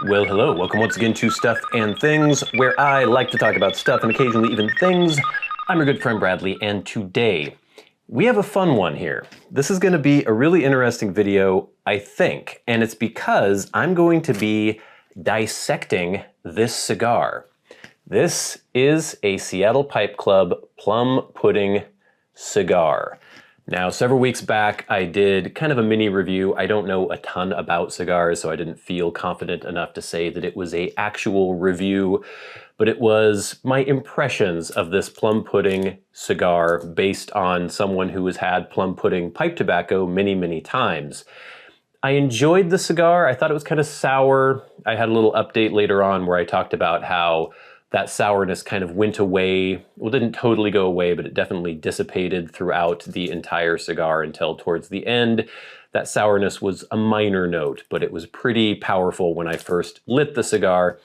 Well, hello. Welcome once again to Stuff and Things, where I like to talk about stuff and occasionally even things. I'm your good friend Bradley, and today we have a fun one here. This is going to be a really interesting video, I think, and it's because I'm going to be dissecting this cigar. This is a Seattle Pipe Club Plum Pudding cigar. Now, several weeks back, I did kind of a mini review. I don't know a ton about cigars, so I didn't feel confident enough to say that it was an actual review, but it was my impressions of this plum pudding cigar based on someone who has had plum pudding pipe tobacco many, many times. I enjoyed the cigar. I thought it was kind of sour. I had a little update later on where I talked about how that sourness kind of went away. Well, didn't totally go away, but it definitely dissipated throughout the entire cigar until towards the end. That sourness was a minor note, but it was pretty powerful when I first lit the cigar.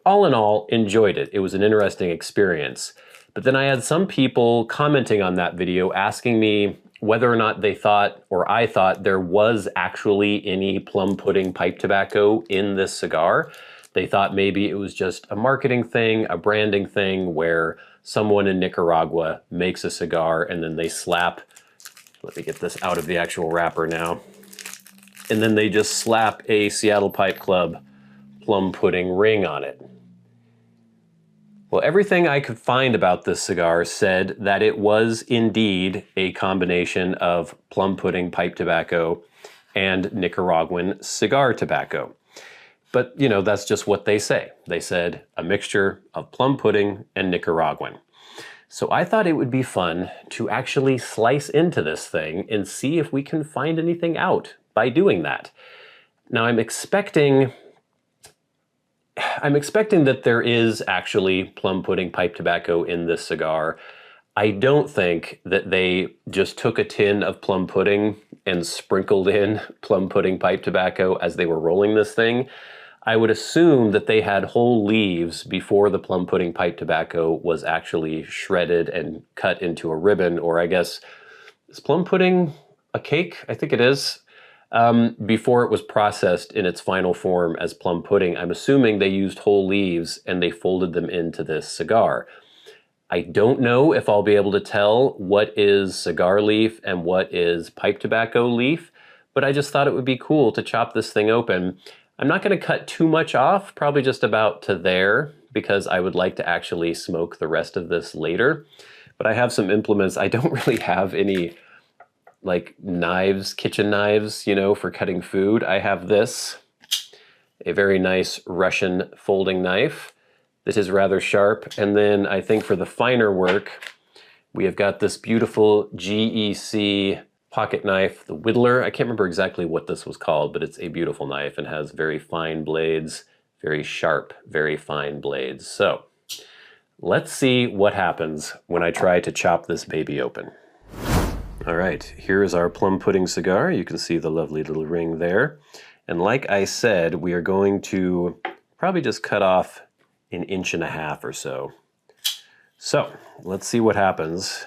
All in all, enjoyed it. It was an interesting experience. But then I had some people commenting on that video asking me whether or not they thought, or I thought, there was actually any plum pudding pipe tobacco in this cigar. They thought maybe it was just a marketing thing, a branding thing, where someone in Nicaragua makes a cigar and then they slap, let me get this out of the actual wrapper now, and then they just slap a Seattle Pipe Club plum pudding ring on it. Well, everything I could find about this cigar said that it was indeed a combination of plum pudding pipe tobacco and Nicaraguan cigar tobacco. But, you know, that's just what they say. They said a mixture of plum pudding and Nicaraguan. So I thought it would be fun to actually slice into this thing and see if we can find anything out by doing that. Now I'm expecting that there is actually plum pudding pipe tobacco in this cigar. I don't think that they just took a tin of plum pudding and sprinkled in plum pudding pipe tobacco as they were rolling this thing. I would assume that they had whole leaves before the plum pudding pipe tobacco was actually shredded and cut into a ribbon, or I guess, is plum pudding a cake? I think it is. Before it was processed in its final form as plum pudding, I'm assuming they used whole leaves and they folded them into this cigar. I don't know if I'll be able to tell what is cigar leaf and what is pipe tobacco leaf, but I just thought it would be cool to chop this thing open. I'm not going to cut too much off, probably just about to there, because I would like to actually smoke the rest of this later. But I have some implements. I don't really have any like knives, kitchen knives, you know, for cutting food. I have this, a very nice Russian folding knife that is rather sharp. And then I think for the finer work, we have got this beautiful GEC pocket knife, the Whittler. I can't remember exactly what this was called, but it's a beautiful knife and has very fine blades, very sharp, very fine blades. So let's see what happens when I try to chop this baby open. All right, here is our plum pudding cigar. You can see the lovely little ring there. And like I said, we are going to probably just cut off 1.5 inches or so. So let's see what happens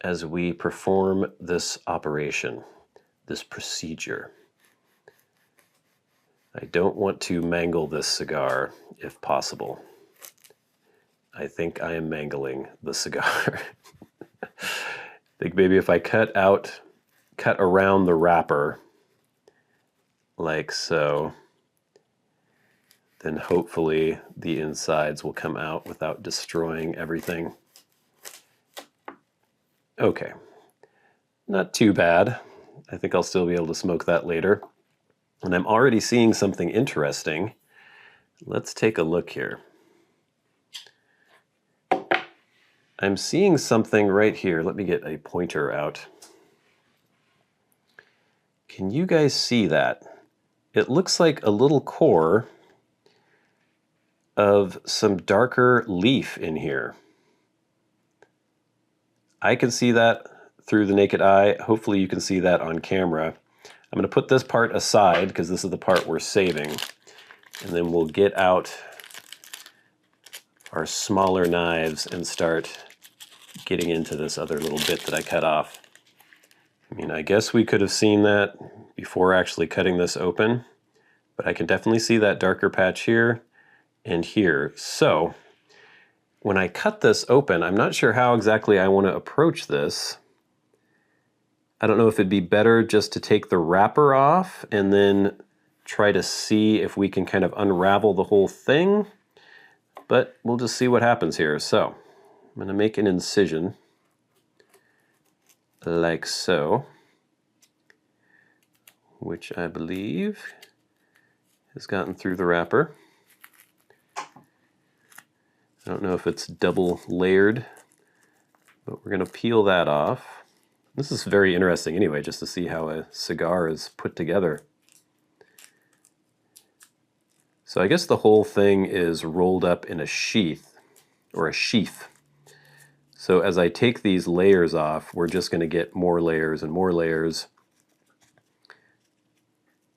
as we perform this operation, this procedure. I don't want to mangle this cigar if possible. I think I am mangling the cigar. I think maybe if I cut around the wrapper like so, then hopefully the insides will come out without destroying everything. Okay, not too bad. I think I'll still be able to smoke that later. And I'm already seeing something interesting. Let's take a look here. I'm seeing something right here. Let me get a pointer out. Can you guys see that? It looks like a little core of some darker leaf in here. I can see that through the naked eye. Hopefully you can see that on camera. I'm going to put this part aside because this is the part we're saving. And then we'll get out our smaller knives and start getting into this other little bit that I cut off. I mean, I guess we could have seen that before actually cutting this open, but I can definitely see that darker patch here and here. So when I cut this open, I'm not sure how exactly I want to approach this. I don't know if it'd be better just to take the wrapper off and then try to see if we can kind of unravel the whole thing, but we'll just see what happens here. So I'm going to make an incision like so, which I believe has gotten through the wrapper. I don't know if it's double layered, but we're going to peel that off. This is very interesting anyway, just to see how a cigar is put together. So I guess the whole thing is rolled up in a sheath, or a sheath. So as I take these layers off, we're just going to get more layers and more layers.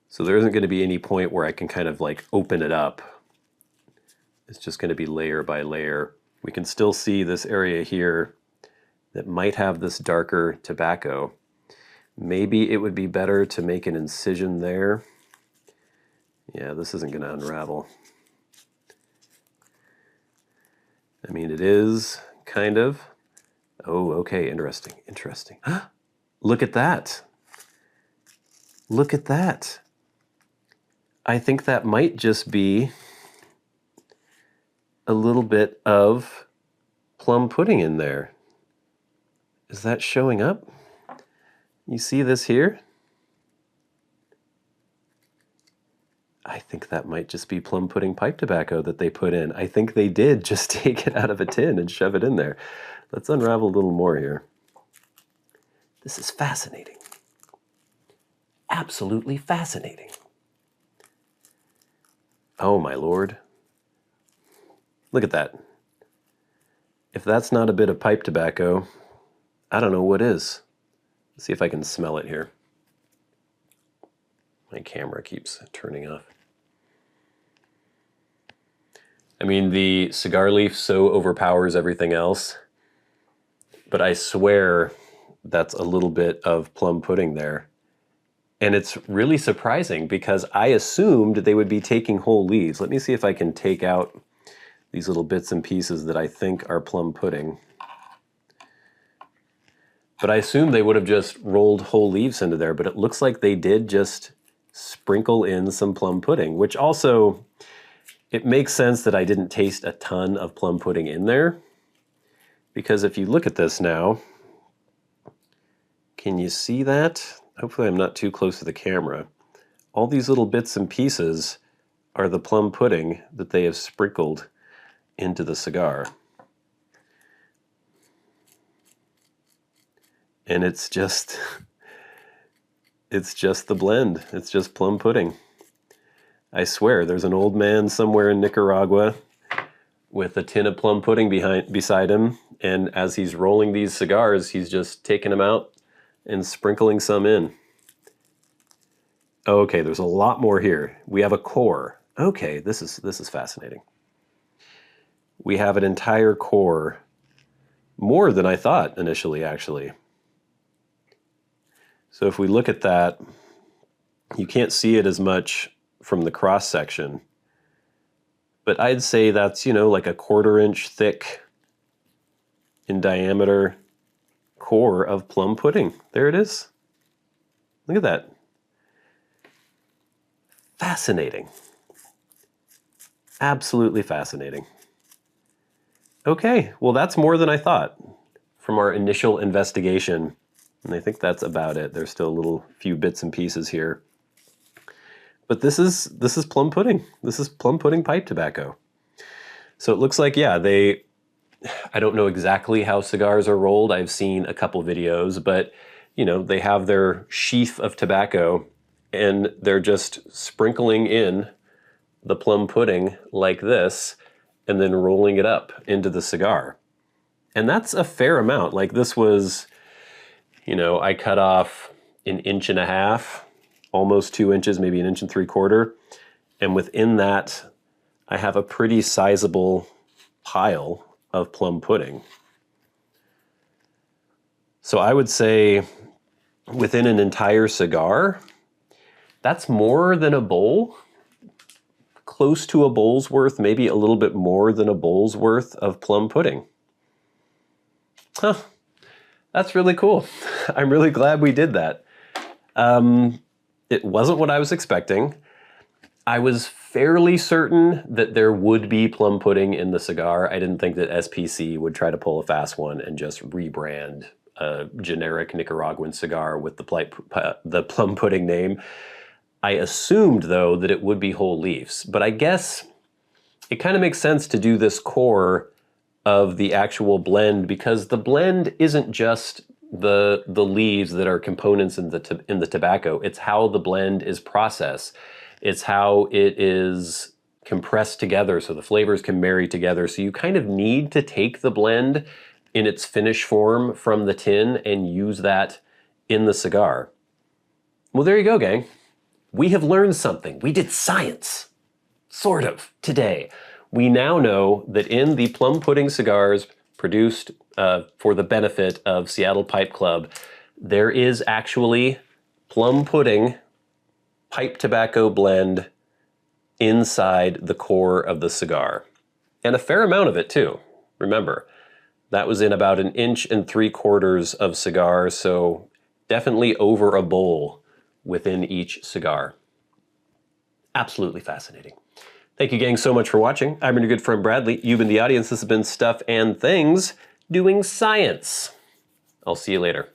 So there isn't going to be any point where I can kind of like open it up. It's just going to be layer by layer. We can still see this area here that might have this darker tobacco. Maybe it would be better to make an incision there. Yeah, this isn't going to unravel. I mean, it is kind of. Oh, okay, interesting, interesting. Look at that. Look at that. I think that might just be a little bit of plum pudding in there. Is that showing up? You see this here? I think that might just be plum pudding pipe tobacco that they put in. I think they did just take it out of a tin and shove it in there. Let's unravel a little more here. This is fascinating. Absolutely fascinating. Oh my Lord. Look at that. If that's not a bit of pipe tobacco, I don't know what is. Let's see if I can smell it here. My camera keeps turning off. I mean, the cigar leaf so overpowers everything else, but I swear that's a little bit of plum pudding there. And it's really surprising because I assumed they would be taking whole leaves. Let me see if I can take out these little bits and pieces that I think are plum pudding. But I assumed they would have just rolled whole leaves into there, but it looks like they did just sprinkle in some plum pudding, which also, it makes sense that I didn't taste a ton of plum pudding in there. Because if you look at this now, can you see that? Hopefully I'm not too close to the camera. All these little bits and pieces are the plum pudding that they have sprinkled into the cigar. And it's just the blend. It's just plum pudding. I swear, there's an old man somewhere in Nicaragua with a tin of plum pudding beside him, and as he's rolling these cigars, he's just taking them out and sprinkling some in. Okay, there's a lot more here. We have a core. Okay, this is fascinating. We have an entire core, more than I thought initially, actually. So if we look at that, you can't see it as much from the cross section, but I'd say that's, you know, like a 1/4 inch thick in diameter core of plum pudding. There it is. Look at that. Fascinating. Absolutely fascinating. Okay, well that's more than I thought from our initial investigation. And I think that's about it. There's still a little few bits and pieces here. But this is plum pudding. This is plum pudding pipe tobacco. So it looks like, yeah, I don't know exactly how cigars are rolled. I've seen a couple videos, but you know, they have their sheath of tobacco and they're just sprinkling in the plum pudding like this and then rolling it up into the cigar. And that's a fair amount. Like this was, you know, I cut off 1.5 inches, almost 2 inches, maybe 1.75 inches. And within that, I have a pretty sizable pile of plum pudding. So I would say within an entire cigar, that's more than a bowl. close to a bowl's worth, maybe a little bit more than a bowl's worth of plum pudding. Huh, that's really cool. I'm really glad we did that. It wasn't what I was expecting. I was fairly certain that there would be plum pudding in the cigar. I didn't think that SPC would try to pull a fast one and just rebrand a generic Nicaraguan cigar with the plum pudding name. I assumed, though, that it would be whole leaves, but I guess it kind of makes sense to do this core of the actual blend, because the blend isn't just the leaves that are components in the tobacco. It's how the blend is processed. It's how it is compressed together so the flavors can marry together. So you kind of need to take the blend in its finished form from the tin and use that in the cigar. Well, there you go, gang. We have learned something. We did science, sort of, today. We now know that in the plum pudding cigars produced for the benefit of Seattle Pipe Club, there is actually plum pudding pipe tobacco blend inside the core of the cigar. And a fair amount of it too. Remember, that was in about 1 3/4 inches of cigar, so definitely over a bowl within each cigar. Absolutely fascinating. Thank you, gang, so much for watching. I've been your good friend Bradley. You've been the audience. This has been Stuff and Things doing science. I'll see you later.